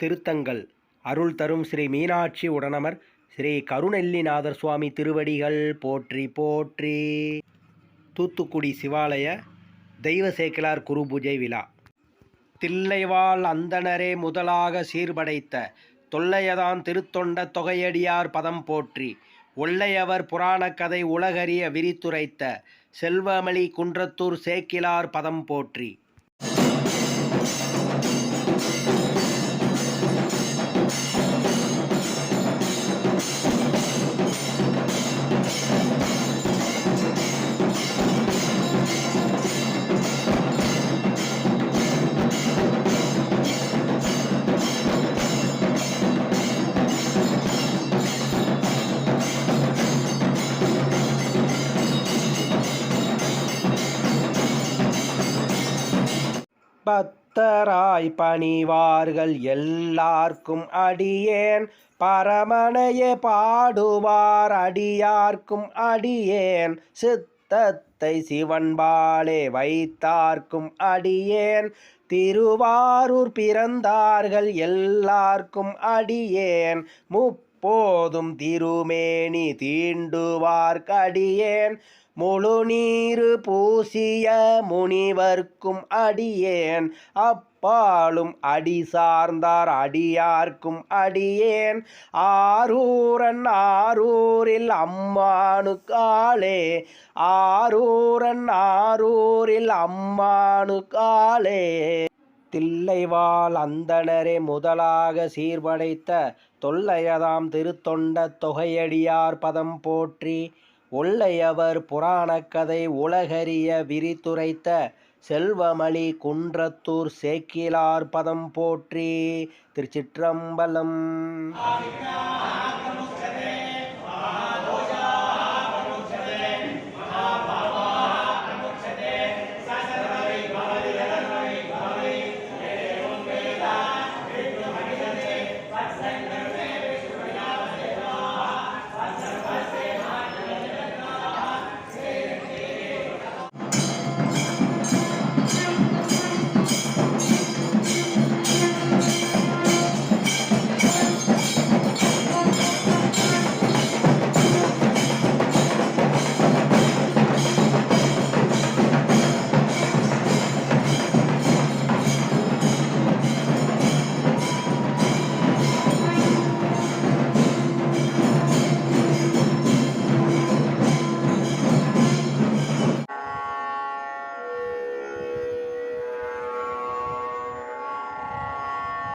திருத்தங்கள் அருள் தரும் ஸ்ரீ மீனாட்சி உடனமர் ஸ்ரீ கருநெல்லிநாதர் சுவாமி திருவடிகள் போற்றி போற்றி. தூத்துக்குடி சிவாலய தெய்வ சேக்கிழார் குரு பூஜை விழா. தில்லைவாழ் அந்தணரே முதலாக சீர்படைத்த தொல்லையதான் திருத்தொண்ட தொகையடியார் பதம் போற்றி. ஒல்லையவர் புராணக்கதை உலகறிய விரித்துரைத்த செல்வமலி குன்றத்தூர் சேக்கிழார் பதம் போற்றி. பக்தராய் பணிவார்கள் எல்லார்க்கும் அடியேன், பரமனையே பாடுவார் அடியார்க்கும் அடியேன், சித்தத்தை சிவன்பாலே வைத்தார்க்கும் அடியேன், திருவாரூர் பிறந்தார்கள் எல்லார்க்கும் அடியேன், முப்போதும் திருமேனி தீண்டுவார்க்கடியேன், முழு நீரு பூசிய முனிவர்க்கும் அடியேன், அப்பாலும் அடி சார்ந்தார் அடியார்க்கும் அடியேன், ஆரூரன் ஆரூரில் அம்மானுக்காளே, ஆரூரன் ஆரூரில் அம்மானுக்காளே. தில்லைவாழ் அந்தணரே முதலாக சீர்படைத்த தொல்லையதாம் திருத்தொண்ட தொகையடியார் பதம் போற்றி. ஒல்லையவர் புராணக்கதை உலகறிய விரித்துரைத்த செல்வமலி குன்றத்தூர் சேக்கிழார் பதம் போற்றி. திருச்சிற்றம்பலம்.